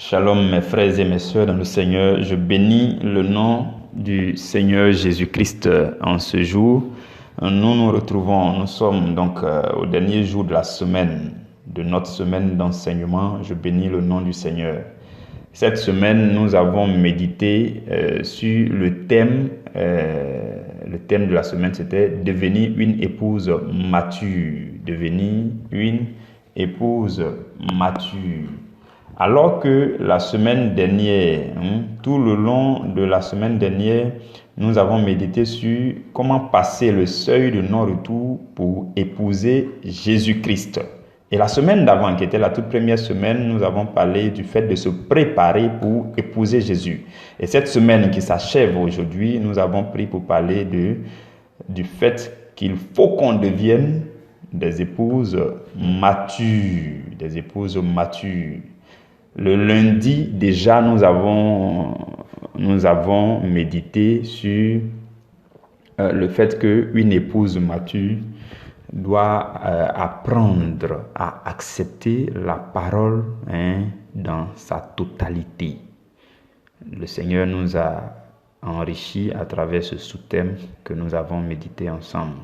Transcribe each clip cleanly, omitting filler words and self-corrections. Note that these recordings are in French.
Shalom mes frères et mes sœurs dans le Seigneur, je bénis le nom du Seigneur Jésus-Christ en ce jour. Nous nous retrouvons, nous sommes donc au dernier jour de la semaine, de notre semaine d'enseignement. Je bénis le nom du Seigneur. Cette semaine, nous avons médité sur le thème de la semaine, c'était devenir une épouse mature. Devenir une épouse mature. Alors que la semaine dernière, tout le long de la semaine dernière, nous avons médité sur comment passer le seuil de non-retour pour épouser Jésus-Christ. Et la semaine d'avant, qui était la toute première semaine, nous avons parlé du fait de se préparer pour épouser Jésus. Et cette semaine qui s'achève aujourd'hui, nous avons pris pour parler du fait qu'il faut qu'on devienne des épouses matures, des épouses matures. Le lundi, déjà, nous avons médité sur le fait qu'une épouse mature doit apprendre à accepter la parole dans sa totalité. Le Seigneur nous a enrichis à travers ce sous-thème que nous avons médité ensemble.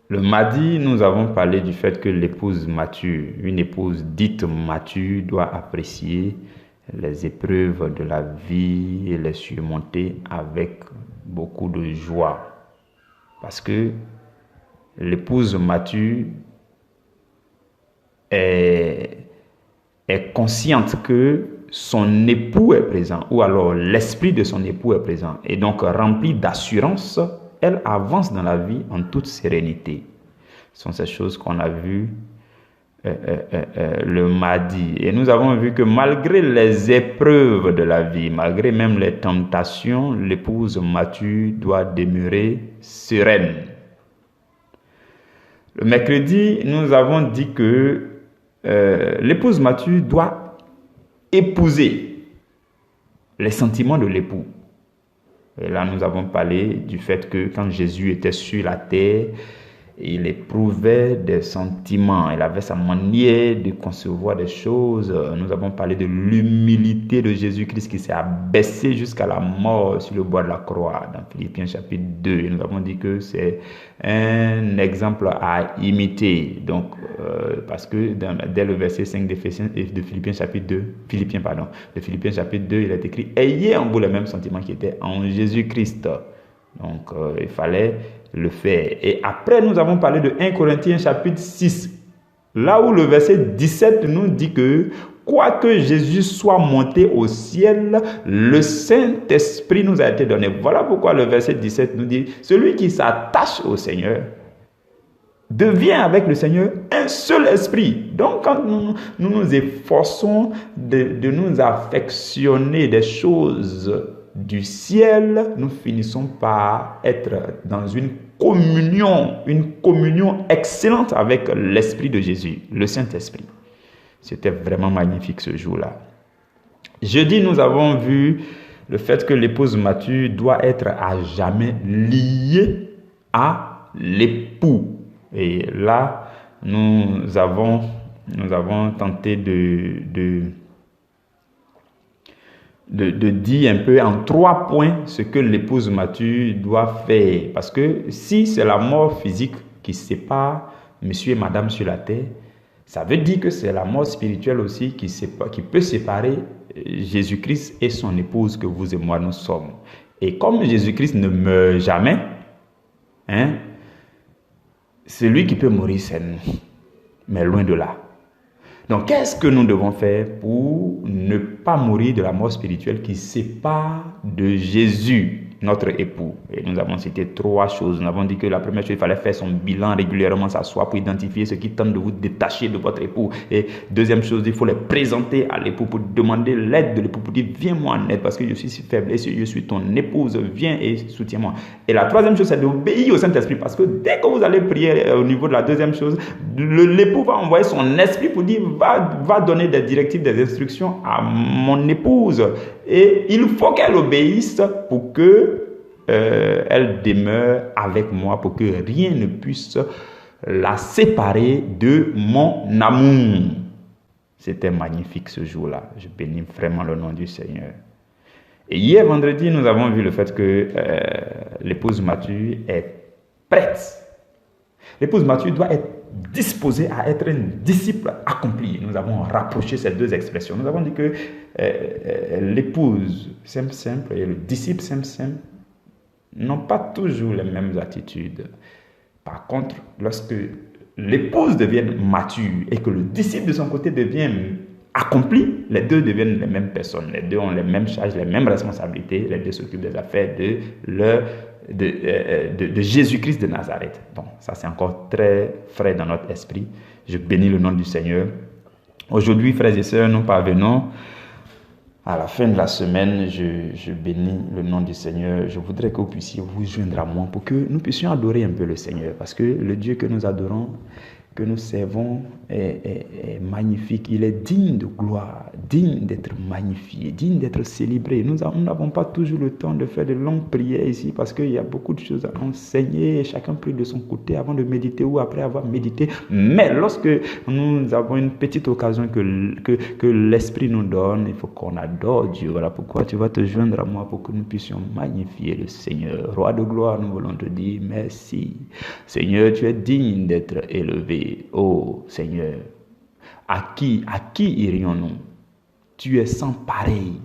Le mardi, nous avons parlé du fait que l'épouse mature, une épouse dite mature, doit apprécier les épreuves de la vie et les surmonter avec beaucoup de joie. Parce que l'épouse mature est consciente que son époux est présent, ou alors l'esprit de son époux est présent, et donc remplie d'assurance, elle avance dans la vie en toute sérénité. Ce sont ces choses qu'on a vues le mardi. Et nous avons vu que malgré les épreuves de la vie, malgré même les tentations, l'épouse mature doit demeurer sereine. Le mercredi, nous avons dit que l'épouse mature doit épouser les sentiments de l'époux. Et là, nous avons parlé du fait que quand Jésus était sur la terre, il éprouvait des sentiments. Il avait sa manière de concevoir des choses. Nous avons parlé de l'humilité de Jésus-Christ qui s'est abaissé jusqu'à la mort sur le bois de la croix dans Philippiens chapitre 2. Et nous avons dit que c'est un exemple à imiter. Donc, parce que dès le verset 5 de Philippiens chapitre 2, de Philippiens chapitre 2, il est écrit « Ayez en vous les mêmes sentiments qui étaient en Jésus-Christ ». Donc, il fallait le faire. Et après, nous avons parlé de 1 Corinthiens chapitre 6, là où le verset 17 nous dit que quoique Jésus soit monté au ciel, le Saint-Esprit nous a été donné. Voilà pourquoi le verset 17 nous dit, celui qui s'attache au Seigneur devient avec le Seigneur un seul esprit. Donc, quand nous nous efforçons de nous affectionner des choses du ciel, nous finissons par être dans une communion excellente avec l'Esprit de Jésus, le Saint-Esprit. C'était vraiment magnifique ce jour-là. Jeudi, nous avons vu le fait que l'épouse mature doit être à jamais liée à l'époux. Et là, nous avons tenté de dire un peu en 3 points ce que l'épouse mature doit faire. Parce que si c'est la mort physique qui sépare monsieur et madame sur la terre, ça veut dire que c'est la mort spirituelle aussi qui peut séparer Jésus-Christ et son épouse que vous et moi nous sommes. Et comme Jésus-Christ ne meurt jamais, c'est lui qui peut mourir, c'est nous. Mais loin de là. Donc, qu'est-ce que nous devons faire pour ne pas mourir de la mort spirituelle qui sépare de Jésus, notre époux? Et nous avons cité 3 choses. Nous avons dit que la première chose, il fallait faire son bilan régulièrement, s'asseoir pour identifier ce qui tente de vous détacher de votre époux. Et deuxième chose, il faut les présenter à l'époux pour demander l'aide de l'époux, pour dire, viens-moi en aide parce que je suis si faible et si je suis ton épouse, viens et soutiens-moi. Et la troisième chose, c'est d'obéir au Saint-Esprit parce que dès que vous allez prier au niveau de la deuxième chose, l'époux va envoyer son esprit pour dire, va donner des directives, des instructions à mon épouse. Et il faut qu'elle obéisse pour que elle demeure avec moi, pour que rien ne puisse la séparer de mon amour. C'était magnifique ce jour-là. Je bénis vraiment le nom du Seigneur. Et hier, vendredi, nous avons vu le fait que l'épouse mature est prête. L'épouse mature doit être disposée à être un disciple accompli. Nous avons rapproché ces deux expressions. Nous avons dit que l'épouse simple et le disciple simple n'ont pas toujours les mêmes attitudes. Par contre, lorsque l'épouse devient mature et que le disciple de son côté devient accompli, les deux deviennent les mêmes personnes. Les deux ont les mêmes charges, les mêmes responsabilités. Les deux s'occupent des affaires de Jésus-Christ de Nazareth. Bon, ça c'est encore très frais dans notre esprit. Je bénis le nom du Seigneur. Aujourd'hui, frères et sœurs, nous parvenons à la fin de la semaine. Je bénis le nom du Seigneur. Je voudrais que vous puissiez vous joindre à moi pour que nous puissions adorer un peu le Seigneur. Parce que le Dieu que nous adorons, que nous servons est magnifique. Il est digne de gloire, digne d'être magnifié, digne d'être célébré. Nous n'avons pas toujours le temps de faire de longues prières ici parce qu'il y a beaucoup de choses à enseigner et chacun prie de son côté avant de méditer ou après avoir médité. Mais lorsque nous avons une petite occasion que l'Esprit nous donne, il faut qu'on adore Dieu. Voilà pourquoi tu vas te joindre à moi pour que nous puissions magnifier le Seigneur. Roi de gloire, nous voulons te dire merci. Seigneur, tu es digne d'être élevé. Oh Seigneur, à qui irions-nous? Tu es sans pareil,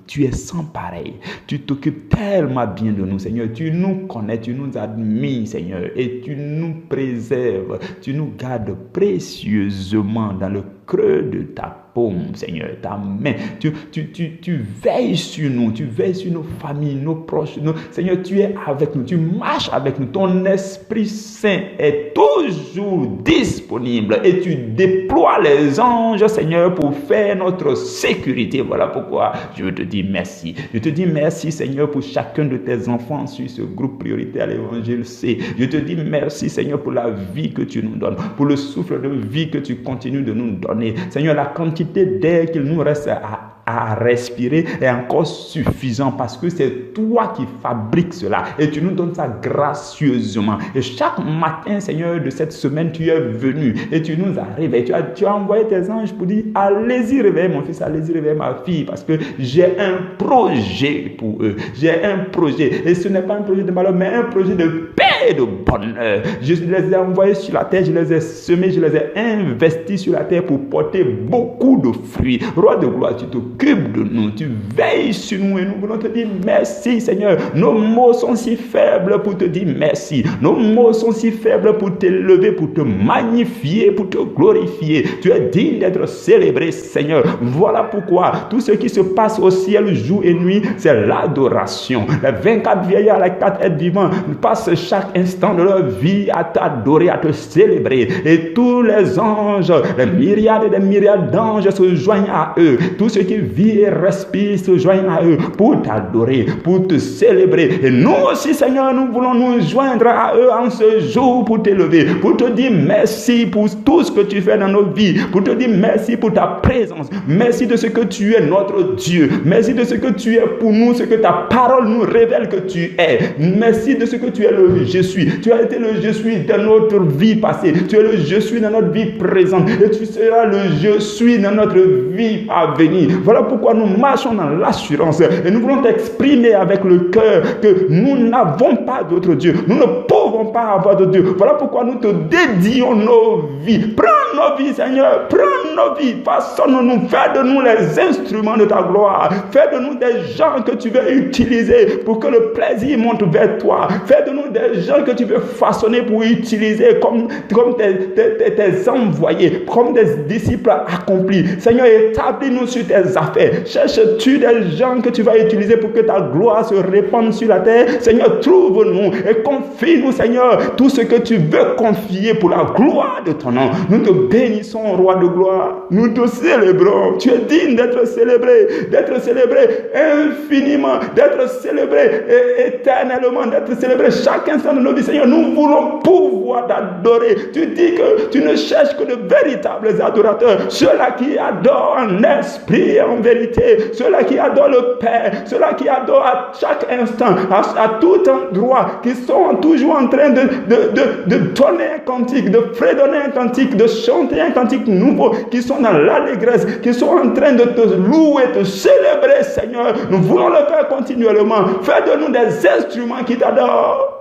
tu t'occupes tellement bien de nous, Seigneur, tu nous connais, tu nous admires, Seigneur, et tu nous préserves, tu nous gardes précieusement dans le creux de ta paume, Seigneur, ta main, tu veilles sur nous, tu veilles sur nos familles, nos proches, Seigneur, tu es avec nous, tu marches avec nous, ton Esprit Saint est toujours disponible et tu déploies les anges, Seigneur, pour faire notre sécurité. Voilà pourquoi je te dis merci. Je te dis merci, Seigneur, pour chacun de tes enfants sur ce groupe prioritaire à l'Évangile C. Je te dis merci, Seigneur, pour la vie que tu nous donnes, pour le souffle de vie que tu continues de nous donner. Seigneur, la quantité d'air qu'il nous reste à respirer est encore suffisant parce que c'est toi qui fabriques cela et tu nous donnes ça gracieusement. Et chaque matin, Seigneur, de cette semaine, tu es venu et tu nous as réveillés. Tu as envoyé tes anges pour dire allez-y réveiller mon fils, allez-y réveiller ma fille parce que j'ai un projet pour eux. J'ai un projet et ce n'est pas un projet de malheur mais un projet de paix et de bonheur. Je les ai envoyés sur la terre, je les ai semés, je les ai investis sur la terre pour porter beaucoup de fruits. Roi de gloire, tu t'occupes de nous, tu veilles sur nous et nous voulons te dire merci, Seigneur. Nos mots sont si faibles pour te dire merci. Nos mots sont si faibles pour t'élever, pour te magnifier, pour te glorifier. Tu es digne d'être célébré, Seigneur. Voilà pourquoi tout ce qui se passe au ciel jour et nuit, c'est l'adoration. Les 24 vieillards, les 4 êtres vivants passent chaque instant de leur vie à t'adorer, à te célébrer. Et tous les anges, les myriades et des myriades d'anges se joignent à eux. Tous ceux qui vivent et respirent se joignent à eux pour t'adorer, pour te célébrer. Et nous aussi, Seigneur, nous voulons nous joindre à eux en ce jour pour t'élever, pour te dire merci pour tout ce que tu fais dans nos vies, pour te dire merci pour ta présence, merci de ce que tu es notre Dieu, merci de ce que tu es pour nous, ce que ta parole nous révèle que tu es, merci de ce que tu es le je suis. Tu as été le je suis dans notre vie passée, tu es le je suis dans notre vie présente et tu seras le je suis dans notre vie à venir. Voilà pourquoi nous marchons dans l'assurance et nous voulons t'exprimer avec le cœur que nous n'avons pas d'autre Dieu, nous ne pouvons pas avoir de Dieu. Voilà pourquoi nous te dédions nos vies. Prends nos vies, Seigneur, prends nos vies, façonne-nous, fais de nous les instruments de ta gloire, fais de nous des gens que tu veux utiliser pour que le plaisir monte vers toi, fais de nous des gens que tu veux façonner pour utiliser comme tes envoyés, comme des disciples accomplis. Seigneur, établis-nous sur tes affaires. Cherches-tu des gens que tu vas utiliser pour que ta gloire se répande sur la terre? Seigneur, trouve-nous et confie-nous, Seigneur, tout ce que tu veux confier pour la gloire de ton nom. Nous te bénissons, roi de gloire. Nous te célébrons. Tu es digne d'être célébré infiniment, d'être célébré éternellement, d'être célébré chaque instant de nos vies. Seigneur, nous voulons pouvoir t'adorer. Tu dis que tu ne cherches que de véritables adorateurs, ceux-là qui adorent en esprit et en vérité, ceux-là qui adorent le Père, ceux-là qui adorent à chaque instant, à tout endroit, qui sont toujours en train de donner un cantique, de fredonner un cantique, de chanter un cantique nouveau, qui sont sont dans l'allégresse, qui sont en train de te louer, te célébrer, Seigneur. Nous voulons le faire continuellement. Fais de nous des instruments qui t'adorent.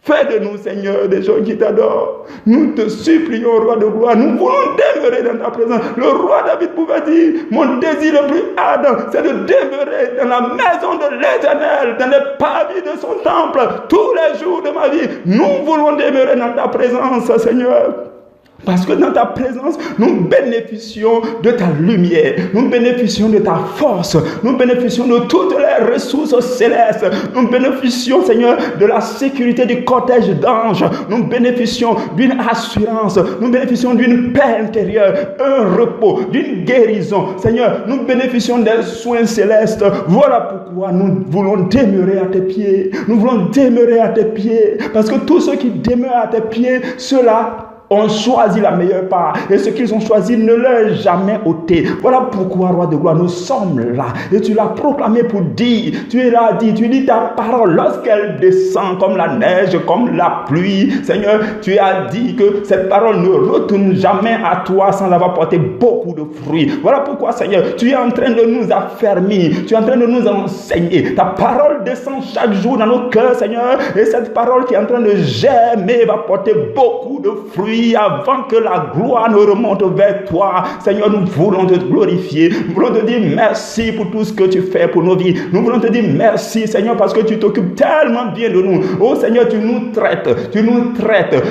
Fais de nous, Seigneur, des gens qui t'adorent. Nous te supplions, Roi de gloire. Nous voulons demeurer dans ta présence. Le roi David pouvait dire, mon désir le plus ardent, c'est de demeurer dans la maison de l'Éternel, dans les parvis de son temple, tous les jours de ma vie. Nous voulons demeurer dans ta présence, Seigneur. Parce que dans ta présence, nous bénéficions de ta lumière, nous bénéficions de ta force, nous bénéficions de toutes les ressources célestes, nous bénéficions, Seigneur, de la sécurité du cortège d'anges, nous bénéficions d'une assurance, nous bénéficions d'une paix intérieure, un repos, d'une guérison. Seigneur, nous bénéficions des soins célestes. Voilà pourquoi nous voulons demeurer à tes pieds. Nous voulons demeurer à tes pieds. Parce que tous ceux qui demeurent à tes pieds, ceux-là ont choisi la meilleure part. Et ce qu'ils ont choisi ne leur est jamais ôté. Voilà pourquoi, Roi de gloire, nous sommes là. Et tu l'as proclamé pour dire, tu l'as dit, tu dis ta parole lorsqu'elle descend comme la neige, comme la pluie. Seigneur, tu as dit que cette parole ne retourne jamais à toi sans avoir porté beaucoup de fruits. Voilà pourquoi, Seigneur, tu es en train de nous affermir. Tu es en train de nous enseigner. Ta parole descend chaque jour dans nos cœurs, Seigneur. Et cette parole qui est en train de germer va porter beaucoup de fruits avant que la gloire ne remonte vers toi. Seigneur, nous voulons te glorifier. Nous voulons te dire merci pour tout ce que tu fais pour nos vies. Nous voulons te dire merci, Seigneur, parce que tu t'occupes tellement bien de nous. Oh Seigneur, tu nous traites.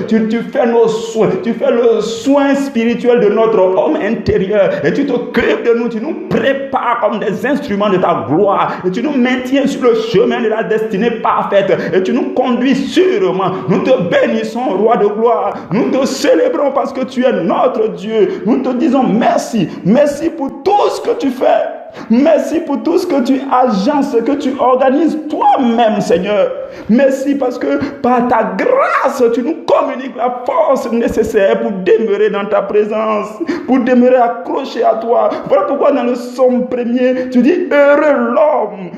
Tu fais nos soins. Tu fais le soin spirituel de notre homme intérieur. Et tu t'occupes de nous. Tu nous prépares comme des instruments de ta gloire. Et tu nous maintiens sur le chemin de la destinée parfaite. Et tu nous conduis sûrement. Nous te bénissons, Roi de gloire. Nous te célébrons parce que tu es notre Dieu. Nous te disons merci. Merci pour tout ce que tu fais. Merci pour tout ce que tu agences, que tu organises toi-même, Seigneur. Merci parce que par ta grâce, tu nous communiques la force nécessaire pour demeurer dans ta présence, pour demeurer accroché à toi. Voilà pourquoi dans le psaume 1er, tu dis heureux l'homme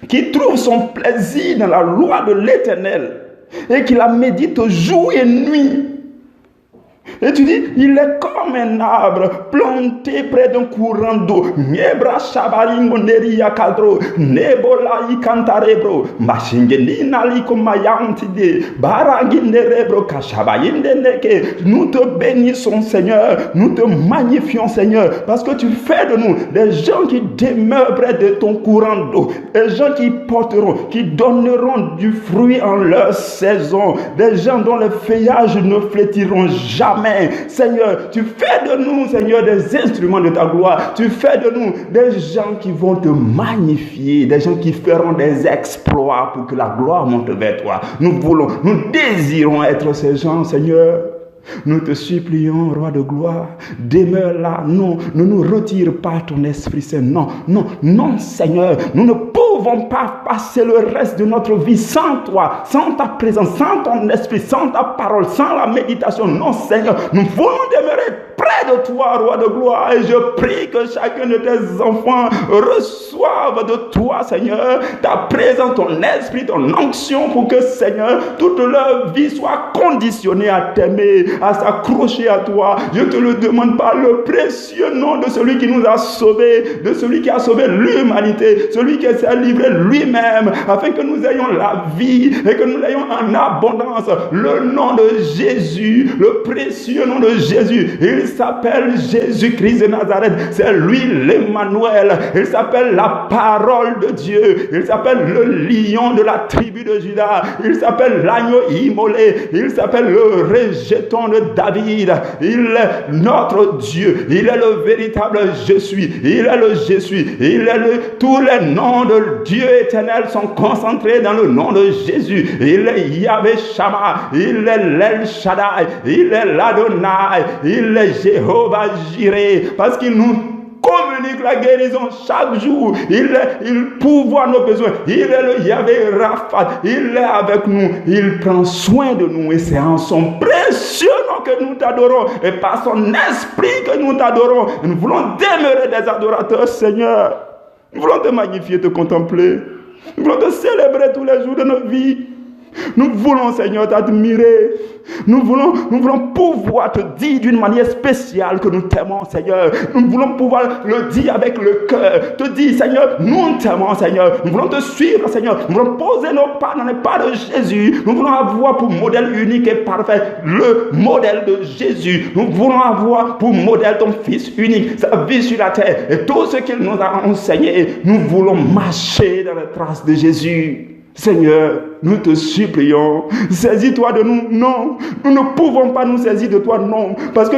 qui trouve son plaisir dans la loi de l'Éternel et qui la médite jour et nuit. Et tu dis, il est comme un arbre planté près d'un courant d'eau. Nebra shabaringo neria kadro, nebola ikantarebro, machingenina likomayantide, baraginerebro kashabayinde neke. Nous te bénissons, Seigneur. Nous te magnifions, Seigneur, parce que tu fais de nous des gens qui demeurent près de ton courant d'eau, des gens qui porteront, qui donneront du fruit en leur saison, des gens dont les feuillages ne flétriront jamais. Seigneur, tu fais de nous, Seigneur, des instruments de ta gloire. Tu fais de nous des gens qui vont te magnifier, des gens qui feront des exploits pour que la gloire monte vers toi. Nous désirons être ces gens, Seigneur. Nous te supplions, Roi de gloire, demeure là. Non, ne nous retire pas ton Esprit Saint. Non, Seigneur. Nous ne pouvons pas passer le reste de notre vie sans toi, sans ta présence, sans ton Esprit, sans ta parole, sans la méditation. Non, Seigneur. Nous voulons demeurer près de toi, Roi de gloire. Et je prie que chacun de tes enfants reçoive de toi, Seigneur, ta présence, ton esprit, ton onction, pour que, Seigneur, toute leur vie soit conditionnée à t'aimer, à s'accrocher à toi. Je te le demande par le précieux nom de celui qui nous a sauvés, de celui qui a sauvé l'humanité, celui qui s'est livré lui-même, afin que nous ayons la vie et que nous l'ayons en abondance. Le nom de Jésus, le précieux nom de Jésus, il s'appelle Jésus-Christ de Nazareth. C'est lui l'Emmanuel. Il s'appelle la parole de Dieu. Il s'appelle le lion de la tribu de Juda. Il s'appelle l'agneau immolé. Il s'appelle le rejeton de David. Il est notre Dieu. Il est le véritable je suis. Il est le je suis. Tous les noms de Dieu éternel sont concentrés dans le nom de Jésus. Il est Yahvé Shammah. Il est l'El Shaddai. Il est l'Adonai. Il est Jéhovah Jireh, parce qu'il nous communique la guérison chaque jour. Il pourvoit nos besoins. Il est le Yahvé Rapha. Il est avec nous. Il prend soin de nous. Et c'est en son précieux nom que nous t'adorons. Et par son esprit que nous t'adorons. Et nous voulons demeurer des adorateurs, Seigneur. Nous voulons te magnifier, te contempler. Nous voulons te célébrer tous les jours de nos vies. Nous voulons, Seigneur, t'admirer. Nous voulons pouvoir te dire d'une manière spéciale que nous t'aimons, Seigneur. Nous voulons pouvoir le dire avec le cœur. Te dire, Seigneur, nous t'aimons, Seigneur. Nous voulons te suivre, Seigneur. Nous voulons poser nos pas dans les pas de Jésus. Nous voulons avoir pour modèle unique et parfait le modèle de Jésus. Nous voulons avoir pour modèle ton Fils unique, sa vie sur la terre et tout ce qu'il nous a enseigné. Nous voulons marcher dans les traces de Jésus. Seigneur, nous te supplions, saisis-toi de nous, non. Nous ne pouvons pas nous saisir de toi, non. Parce que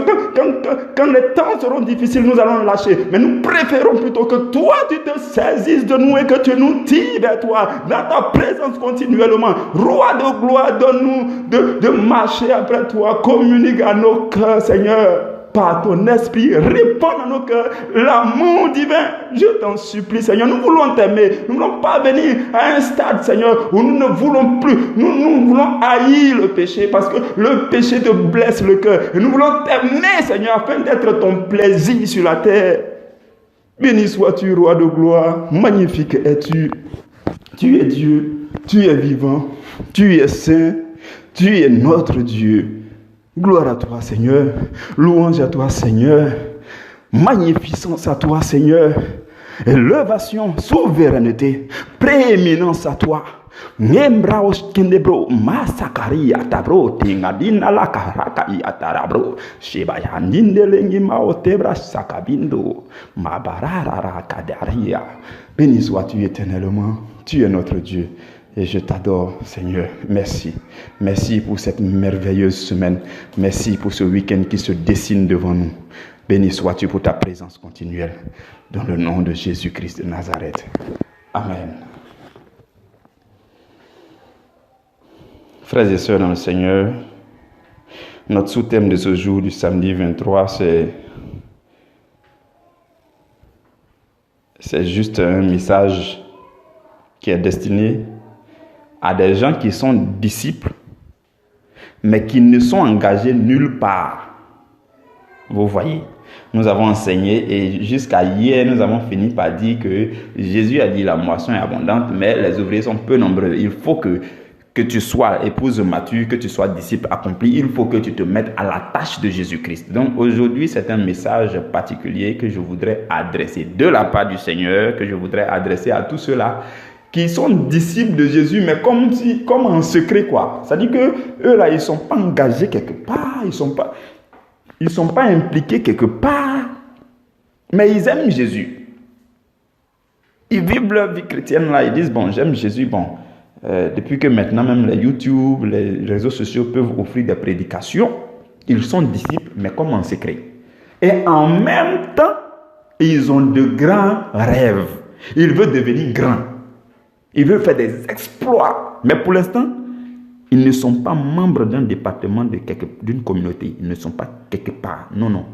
quand les temps seront difficiles, nous allons lâcher. Mais nous préférons plutôt que toi, tu te saisisses de nous et que tu nous tires vers toi, dans ta présence continuellement. Roi de gloire, donne-nous de marcher après toi. Communique à nos cœurs, Seigneur. Par ton esprit, répands dans nos cœurs l'amour divin. Je t'en supplie, Seigneur. Nous voulons t'aimer. Nous ne voulons pas venir à un stade, Seigneur, où nous ne voulons plus. Nous voulons haïr le péché parce que le péché te blesse le cœur. Et nous voulons t'aimer, Seigneur, afin d'être ton plaisir sur la terre. Béni sois-tu, roi de gloire. Magnifique es-tu. Tu es Dieu. Tu es vivant. Tu es saint. Tu es notre Dieu. Gloire à toi, Seigneur. Louange à toi, Seigneur. Magnificence à toi, Seigneur. Élévation, souveraineté, prééminence à toi. Nembraos kendebro masakari atabro tingadina la karaka atarabro shebaya nindelengi maotebra sakabindo mabarara kadaria. Béni sois-tu éternellement. Tu es notre Dieu. Et je t'adore, Seigneur. Merci. Merci pour cette merveilleuse semaine. Merci pour ce week-end qui se dessine devant nous. Béni sois-tu pour ta présence continuelle. Dans le nom de Jésus-Christ de Nazareth. Amen. Frères et sœurs dans le Seigneur, notre sous-thème de ce jour du samedi 23, c'est juste un message qui est destiné à des gens qui sont disciples, mais qui ne sont engagés nulle part. Vous voyez, nous avons enseigné et jusqu'à hier, nous avons fini par dire que Jésus a dit la moisson est abondante, mais les ouvriers sont peu nombreux. Il faut que tu sois épouse mature, que tu sois disciple accompli, il faut que tu te mettes à la tâche de Jésus-Christ. Donc aujourd'hui, c'est un message particulier que je voudrais adresser de la part du Seigneur, que je voudrais adresser à tous ceux-là qui sont disciples de Jésus, mais comme en secret, quoi. C'est-à-dire que eux là, ils ne sont pas engagés quelque part, ils sont pas impliqués quelque part, mais ils aiment Jésus. Ils vivent leur vie chrétienne là, ils disent, bon, j'aime Jésus, bon, depuis que maintenant même les YouTube, les réseaux sociaux peuvent offrir des prédications, ils sont disciples, mais comme en secret. Et en même temps, ils ont de grands rêves. Ils veulent devenir grands. Ils veulent faire des exploits. Mais pour l'instant, ils ne sont pas membres d'un département d'une communauté. Ils ne sont pas quelque part. Non, non,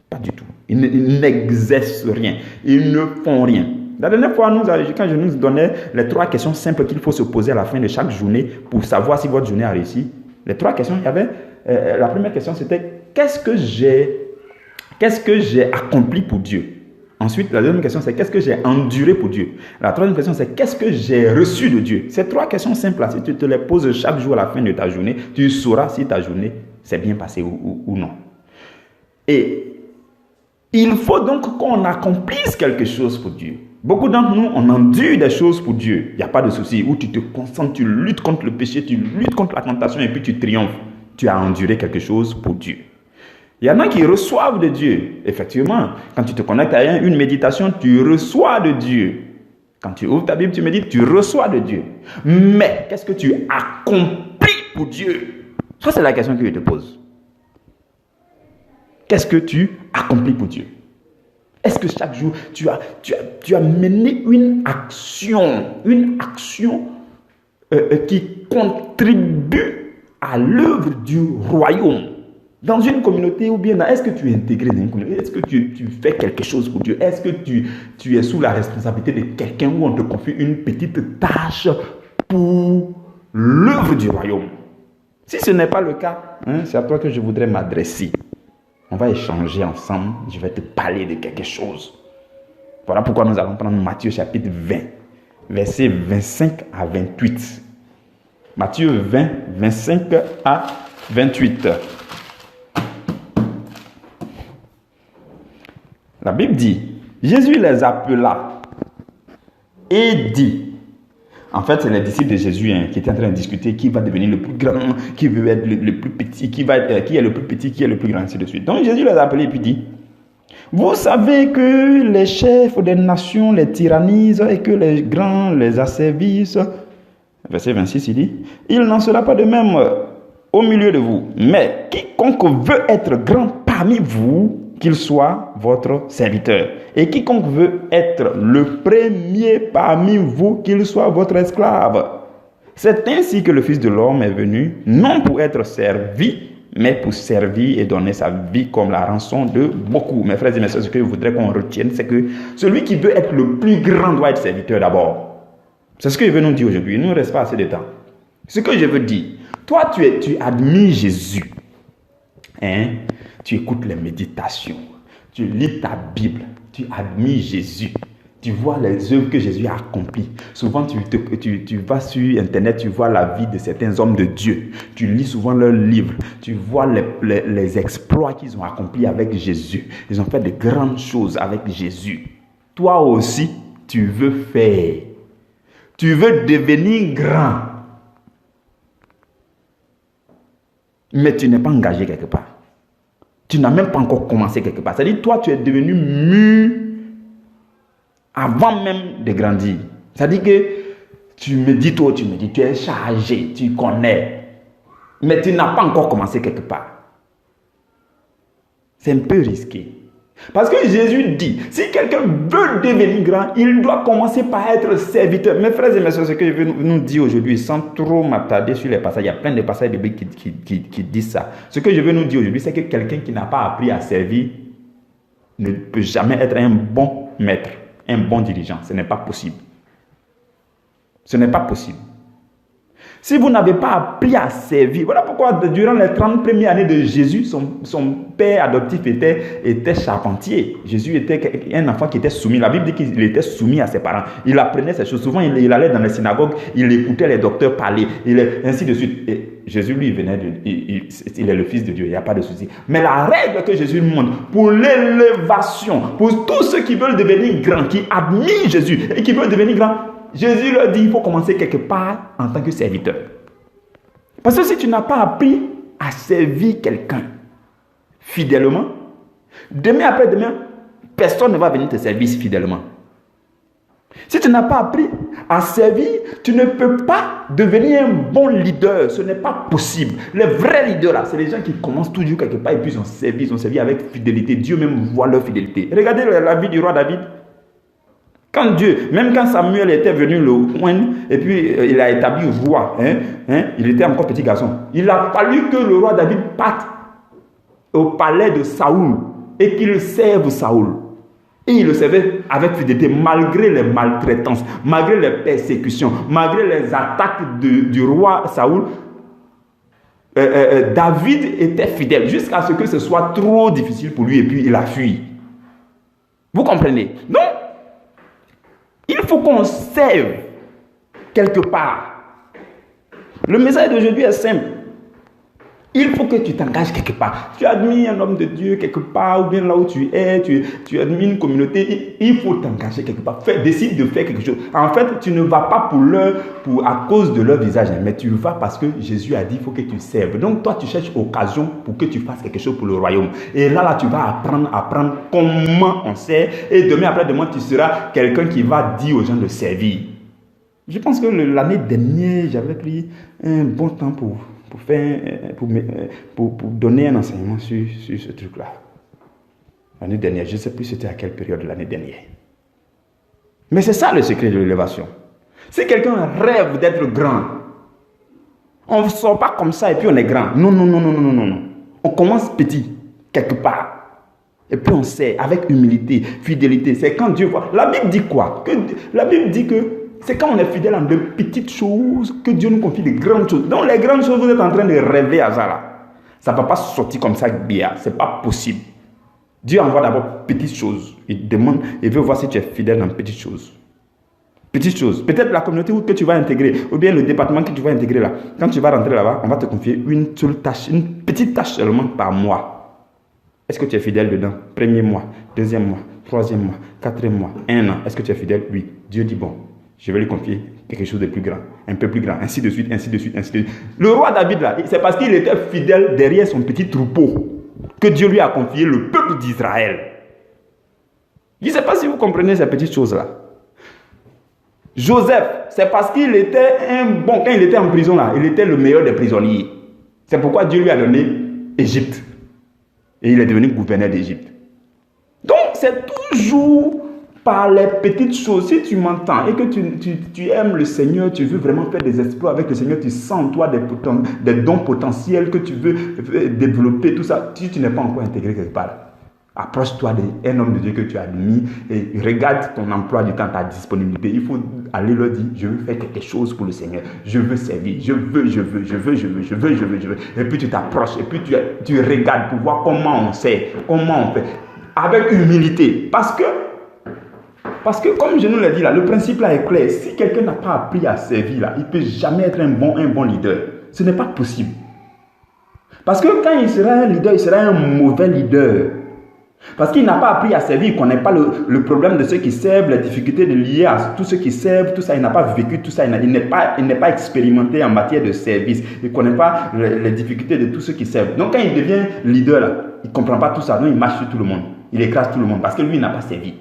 pas du tout. Ils n'exercent rien. Ils ne font rien. La dernière fois, quand je nous donnais les 3 questions simples qu'il faut se poser à la fin de chaque journée pour savoir si votre journée a réussi, les 3 questions, il y avait... la première question, c'était qu'est-ce que j'ai accompli pour Dieu? Ensuite, la deuxième question, c'est qu'est-ce que j'ai enduré pour Dieu? La troisième question, c'est qu'est-ce que j'ai reçu de Dieu? Ces 3 questions simples, là, si tu te les poses chaque jour à la fin de ta journée, tu sauras si ta journée s'est bien passée ou non. Et il faut donc qu'on accomplisse quelque chose pour Dieu. Beaucoup d'entre nous, on endure des choses pour Dieu. Il n'y a pas de souci. Où tu te concentres, tu luttes contre le péché, tu luttes contre la tentation et puis tu triomphes. Tu as enduré quelque chose pour Dieu. Il y en a qui reçoivent de Dieu. Effectivement, quand tu te connectes à une méditation, tu reçois de Dieu. Quand tu ouvres ta Bible, tu médites, tu reçois de Dieu. Mais qu'est-ce que tu accomplis pour Dieu? Ça, c'est la question que je te pose. Qu'est-ce que tu accomplis pour Dieu? Est-ce que chaque jour, tu as mené une action qui contribue à l'œuvre du royaume? Dans une communauté ou bien est-ce que tu es intégré dans une communauté? Est-ce que tu fais quelque chose pour Dieu? Est-ce que tu es sous la responsabilité de quelqu'un où on te confie une petite tâche pour l'œuvre du royaume? Si ce n'est pas le cas, c'est à toi que je voudrais m'adresser. On va échanger ensemble. Je vais te parler de quelque chose. Voilà pourquoi nous allons prendre Matthieu chapitre 20, versets 25 à 28. Matthieu 20, 25 à 28. La Bible dit, Jésus les appela et dit, en fait, c'est les disciples de Jésus qui étaient en train de discuter qui va devenir le plus grand, qui veut être le plus petit, qui est le plus petit, qui est le plus grand, ainsi de suite. Donc Jésus les a appelés et puis dit, vous savez que les chefs des nations les tyrannisent et que les grands les asservissent. Verset 26, il dit, il n'en sera pas de même au milieu de vous. Mais quiconque veut être grand parmi vous, qu'il soit votre serviteur. Et quiconque veut être le premier parmi vous, qu'il soit votre esclave. C'est ainsi que le Fils de l'homme est venu, non pour être servi, mais pour servir et donner sa vie comme la rançon de beaucoup. Mes frères et mes sœurs, ce que je voudrais qu'on retienne, c'est que celui qui veut être le plus grand doit être serviteur d'abord. C'est ce que je veux nous dire aujourd'hui. Il ne nous reste pas assez de temps. Ce que je veux dire, toi, tu admires Jésus. Tu écoutes les méditations. Tu lis ta Bible. Tu admires Jésus. Tu vois les œuvres que Jésus a accomplies. Souvent, tu vas sur Internet, tu vois la vie de certains hommes de Dieu. Tu lis souvent leurs livres. Tu vois les exploits qu'ils ont accomplis avec Jésus. Ils ont fait de grandes choses avec Jésus. Toi aussi, tu veux faire. Tu veux devenir grand. Mais tu n'es pas engagé quelque part. Tu n'as même pas encore commencé quelque part. C'est-à-dire, toi, tu es devenu mûr avant même de grandir. C'est-à-dire que tu me dis, tu es chargé, tu connais. Mais tu n'as pas encore commencé quelque part. C'est un peu risqué. Parce que Jésus dit, si quelqu'un veut devenir grand, il doit commencer par être serviteur. Mes frères et mes soeurs, ce que je veux nous dire aujourd'hui, sans trop m'attarder sur les passages, il y a plein de passages de Bible qui disent ça. Ce que je veux nous dire aujourd'hui, c'est que quelqu'un qui n'a pas appris à servir ne peut jamais être un bon maître, un bon dirigeant. Ce n'est pas possible. Ce n'est pas possible. Si vous n'avez pas appris à servir, voilà pourquoi durant les 30 premières années de Jésus, son père adoptif était charpentier. Jésus était un enfant qui était soumis. La Bible dit qu'il était soumis à ses parents. Il apprenait ces choses. Souvent, il allait dans les synagogues, il écoutait les docteurs parler, ainsi de suite. Et Jésus, lui, il est le Fils de Dieu, il n'y a pas de souci. Mais la règle que Jésus montre pour l'élévation, pour tous ceux qui veulent devenir grands, qui admirent Jésus et qui veulent devenir grands, Jésus leur dit, il faut commencer quelque part en tant que serviteur. Parce que si tu n'as pas appris à servir quelqu'un fidèlement, demain après demain, personne ne va venir te servir fidèlement. Si tu n'as pas appris à servir, tu ne peux pas devenir un bon leader. Ce n'est pas possible. Les vrais leaders, là, c'est les gens qui commencent toujours quelque part et puis ils ont servi avec fidélité. Dieu même voit leur fidélité. Regardez la vie du roi David. Même quand Samuel était venu le oindre, et puis il a établi roi, il était encore petit garçon. Il a fallu que le roi David parte au palais de Saoul et qu'il serve Saoul. Et il le servait avec fidélité, malgré les maltraitances, malgré les persécutions, malgré les attaques du roi Saoul. David était fidèle jusqu'à ce que ce soit trop difficile pour lui et puis il a fui. Vous comprenez? Non? Il faut qu'on serve quelque part. Le message d'aujourd'hui est simple. Il faut que tu t'engages quelque part. Tu admires un homme de Dieu quelque part, ou bien là où tu es, tu admires une communauté. Il faut t'engager quelque part. Décide de faire quelque chose. En fait, tu ne vas pas à cause de leur visage, mais tu vas parce que Jésus a dit, il faut que tu serves. Donc toi, tu cherches occasion pour que tu fasses quelque chose pour le royaume. Et là, tu vas apprendre comment on sert. Et demain, après-demain, tu seras quelqu'un qui va dire aux gens de servir. Je pense que l'année dernière, j'avais pris un bon temps pour donner un enseignement sur ce truc-là. L'année dernière, je ne sais plus c'était à quelle période de l'année dernière. Mais c'est ça le secret de l'élévation. Si quelqu'un rêve d'être grand, on ne sort pas comme ça et puis on est grand. Non. On commence petit, quelque part. Et puis on sait, avec humilité, fidélité. C'est quand Dieu voit. La Bible dit quoi? La Bible dit que c'est quand on est fidèle en de petites choses que Dieu nous confie de grandes choses. Donc les grandes choses, vous êtes en train de rêver à ça là. Ça ne va pas sortir comme ça bien. Ce n'est pas possible. Dieu envoie d'abord petites choses. Il veut voir si tu es fidèle dans petites choses. Petites choses. Peut-être la communauté que tu vas intégrer, ou bien le département que tu vas intégrer là. Quand tu vas rentrer là-bas, on va te confier une seule tâche, une petite tâche seulement par mois. Est-ce que tu es fidèle dedans? Premier mois, deuxième mois, troisième mois, quatrième mois, un an. Est-ce que tu es fidèle? Oui. Dieu dit bon, je vais lui confier quelque chose de plus grand, un peu plus grand, ainsi de suite, ainsi de suite, ainsi de suite. Le roi David là, c'est parce qu'il était fidèle derrière son petit troupeau que Dieu lui a confié le peuple d'Israël. Je ne sais pas si vous comprenez ces petites choses-là. Joseph, c'est parce qu'il était quand il était en prison là, il était le meilleur des prisonniers. C'est pourquoi Dieu lui a donné Égypte. Et il est devenu gouverneur d'Égypte. Donc, c'est toujours par les petites choses. Si tu m'entends et que tu aimes le Seigneur, tu veux vraiment faire des exploits avec le Seigneur, tu sens en toi des dons potentiels que tu veux développer, tout ça. Si tu n'es pas encore intégré quelque part, approche-toi d'un homme de Dieu que tu admires et regarde ton emploi du temps, ta disponibilité. Il faut aller leur dire, je veux faire quelque chose pour le Seigneur. Je veux servir. Je veux. Et puis tu t'approches et puis tu regardes pour voir comment on sait, comment on fait. Avec humilité. Parce que comme je nous l'ai dit là, le principe là est clair. Si quelqu'un n'a pas appris à servir là, il ne peut jamais être un bon leader. Ce n'est pas possible. Parce que quand il sera un leader, il sera un mauvais leader. Parce qu'il n'a pas appris à servir, il ne connaît pas le problème de ceux qui servent, les difficultés liées à tous ceux qui servent, tout ça, il n'a pas vécu tout ça, il n'est pas expérimenté en matière de service, il ne connaît pas les difficultés de tous ceux qui servent. Donc quand il devient leader, là, il ne comprend pas tout ça, donc il marche sur tout le monde, il écrase tout le monde, parce que lui, il n'a pas servi.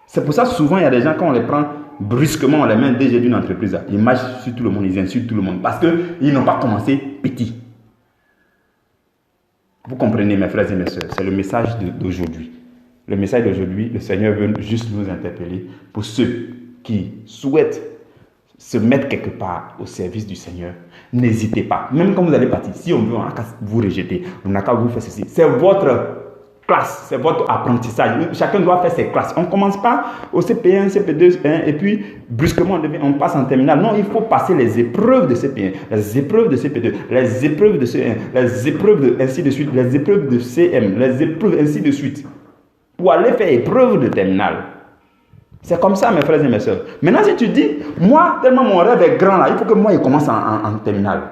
C'est pour ça souvent, il y a des gens, quand on les prend brusquement, on les met DG d'une entreprise, là, ils marchent sur tout le monde, ils insultent tout le monde, parce qu'ils n'ont pas commencé petit. Vous comprenez, mes frères et mes sœurs, c'est le message d'aujourd'hui. Le message d'aujourd'hui, le Seigneur veut juste nous interpeller pour ceux qui souhaitent se mettre quelque part au service du Seigneur. N'hésitez pas. Même quand vous allez partir, si on veut vous rejeter, on n'a qu'à vous faire ceci. C'est votre classe, c'est votre apprentissage. Chacun doit faire ses classes. On ne commence pas au CP1, CP2, et puis brusquement on passe en terminale. Non, il faut passer les épreuves de CP1, les épreuves de CP2, les épreuves de C1, les épreuves de ainsi de suite, les épreuves de CM, les épreuves ainsi de suite, pour aller faire épreuve de terminale. C'est comme ça, mes frères et mes soeurs. Maintenant, si tu dis, moi, tellement mon rêve est grand là, il faut que moi, il commence en terminale.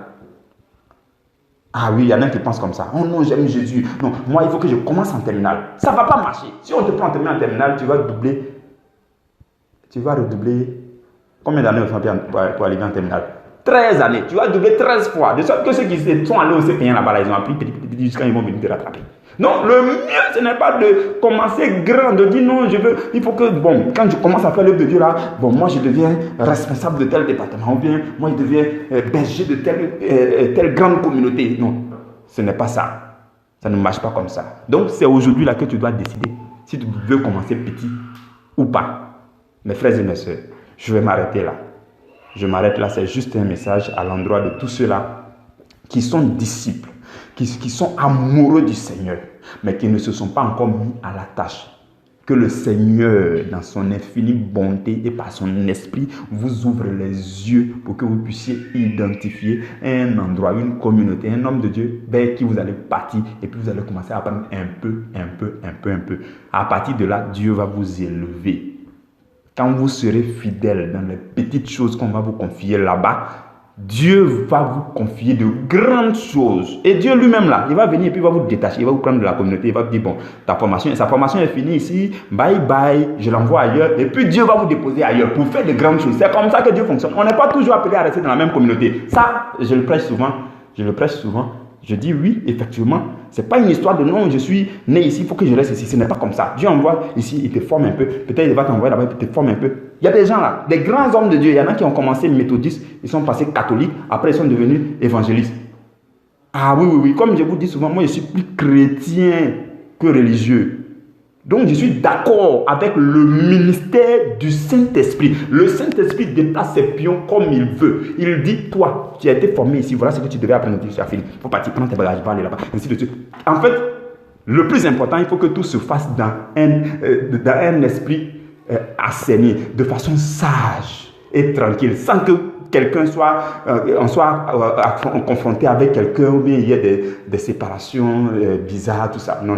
Ah oui, il y en a qui pensent comme ça. Oh non, j'aime Jésus. Non, moi, il faut que je commence en terminale. Ça ne va pas marcher. Si on te prend en terminale, tu vas doubler. Tu vas redoubler. Combien d'années pour arriver en terminale? 13 années. Tu vas doubler 13 fois. De sorte que ceux qui sont allés au CP1 là-bas, ils ont appris petit jusqu'à ils vont venir te rattraper. Non, le mieux, ce n'est pas de commencer grand, de dire non, il faut que, bon, quand je commence à faire l'œuvre de Dieu là, bon, moi je deviens responsable de tel département, ou bien moi je deviens berger de telle grande communauté. Non, ce n'est pas ça. Ça ne marche pas comme ça. Donc c'est aujourd'hui là que tu dois décider si tu veux commencer petit ou pas. Mes frères et mes soeurs, je vais m'arrêter là. Je m'arrête là, c'est juste un message à l'endroit de tous ceux-là qui sont disciples, qui sont amoureux du Seigneur, mais qui ne se sont pas encore mis à la tâche. Que le Seigneur, dans son infinie bonté et par son esprit, vous ouvre les yeux pour que vous puissiez identifier un endroit, une communauté, un homme de Dieu vers qui vous allez partir et puis vous allez commencer à apprendre un peu. À partir de là, Dieu va vous élever. Quand vous serez fidèle dans les petites choses qu'on va vous confier là-bas, Dieu va vous confier de grandes choses. Et Dieu lui-même là, il va venir et puis il va vous détacher, il va vous prendre de la communauté, il va vous dire bon, sa formation est finie ici, bye bye, je l'envoie ailleurs. Et puis Dieu va vous déposer ailleurs pour faire de grandes choses. C'est comme ça que Dieu fonctionne. On n'est pas toujours appelé à rester dans la même communauté. Ça, je le prêche souvent. Je dis oui, effectivement, ce n'est pas une histoire de non, je suis né ici, il faut que je reste ici. Ce n'est pas comme ça. Dieu envoie ici, il te forme un peu. Peut-être il va t'envoyer là-bas, il te forme un peu. Il y a des gens là, des grands hommes de Dieu. Il y en a qui ont commencé méthodistes, ils sont passés catholiques, après ils sont devenus évangélistes. Ah oui, comme je vous dis souvent, moi je suis plus chrétien que religieux. Donc je suis d'accord avec le ministère du Saint-Esprit. Le Saint-Esprit déplace ses pions comme il veut. Il dit, toi, tu as été formé ici, voilà ce que tu devais apprendre, tu as fini. Il faut partir, prendre tes bagages, va aller là-bas, ainsi de suite. En fait, le plus important, il faut que tout se fasse dans un esprit assaini, de façon sage et tranquille, sans que quelqu'un soit confronté avec quelqu'un, ou bien il y ait des séparations bizarres, tout ça. Non.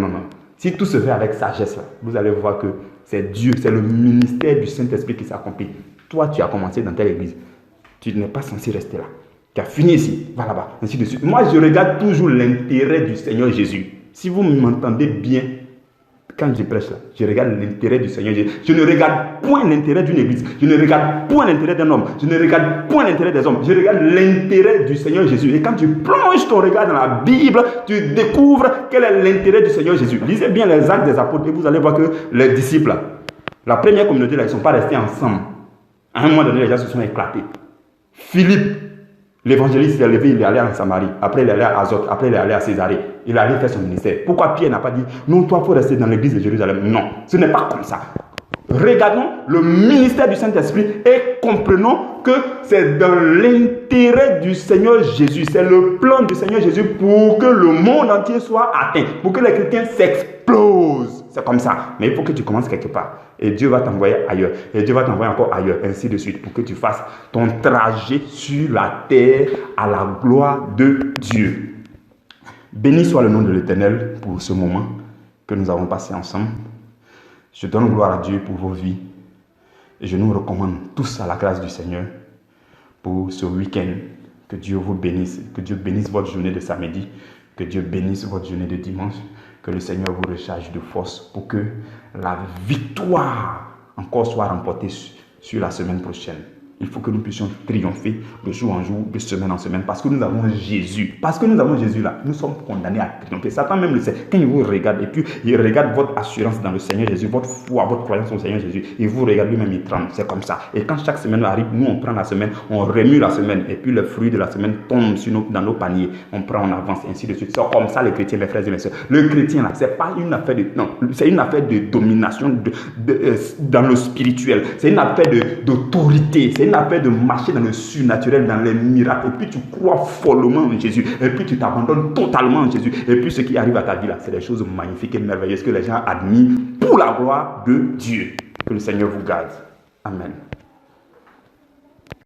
Si tout se fait avec sagesse, là, vous allez voir que c'est Dieu, c'est le ministère du Saint-Esprit qui s'accomplit. Toi, tu as commencé dans telle église. Tu n'es pas censé rester là. Tu as fini ici, va là-bas, ainsi de suite. Moi, je regarde toujours l'intérêt du Seigneur Jésus. Si vous m'entendez bien, quand je prêche là, je regarde l'intérêt du Seigneur Jésus. Je ne regarde point l'intérêt d'une église. Je ne regarde point l'intérêt d'un homme. Je ne regarde point l'intérêt des hommes. Je regarde l'intérêt du Seigneur Jésus. Et quand tu plonges ton regard dans la Bible, tu découvres quel est l'intérêt du Seigneur Jésus. Lisez bien les Actes des Apôtres et vous allez voir que les disciples, là, la première communauté, là, ils ne sont pas restés ensemble. À un moment donné, les gens se sont éclatés. Philippe, l'évangéliste, il est levé, il est allé en Samarie. Après, il est allé à Azote. Après, il est allé à Césarée. Il est allé faire son ministère. Pourquoi Pierre n'a pas dit non, toi, il faut rester dans l'église de Jérusalem? Non, ce n'est pas comme ça. Regardons le ministère du Saint-Esprit et comprenons que c'est dans l'intérêt du Seigneur Jésus. C'est le plan du Seigneur Jésus pour que le monde entier soit atteint, pour que les chrétiens s'explosent. C'est comme ça. Mais il faut que tu commences quelque part. Et Dieu va t'envoyer ailleurs. Et Dieu va t'envoyer encore ailleurs, ainsi de suite, pour que tu fasses ton trajet sur la terre à la gloire de Dieu. Béni soit le nom de l'Éternel pour ce moment que nous avons passé ensemble. Je donne gloire à Dieu pour vos vies. Et je nous recommande tous à la grâce du Seigneur pour ce week-end. Que Dieu vous bénisse. Que Dieu bénisse votre journée de samedi. Que Dieu bénisse votre journée de dimanche. Que le Seigneur vous recharge de force pour que la victoire encore soit remportée sur la semaine prochaine. Il faut que nous puissions triompher de jour en jour, de semaine en semaine, parce que nous avons Jésus. Parce que nous avons Jésus là, nous sommes condamnés à triompher. Satan même le sait. Quand il vous regarde, et puis il regarde votre assurance dans le Seigneur Jésus, votre foi, votre croyance au Seigneur Jésus, il vous regarde lui-même, il tremble. C'est comme ça. Et quand chaque semaine arrive, nous on prend la semaine, on remue la semaine, et puis le fruit de la semaine tombe dans nos paniers. On prend, on avance, ainsi de suite. C'est comme ça les chrétiens, mes frères et mes sœurs. Le chrétien là, c'est pas une affaire de... Non, c'est une affaire de domination dans le spirituel. C'est une affaire d'autorité. C'est une affaire de marcher dans le surnaturel, dans les miracles. Et puis tu crois follement en Jésus. Et puis tu t'abandonnes totalement en Jésus. Et puis ce qui arrive à ta vie là, c'est des choses magnifiques et merveilleuses que les gens admirent pour la gloire de Dieu. Que le Seigneur vous garde. Amen.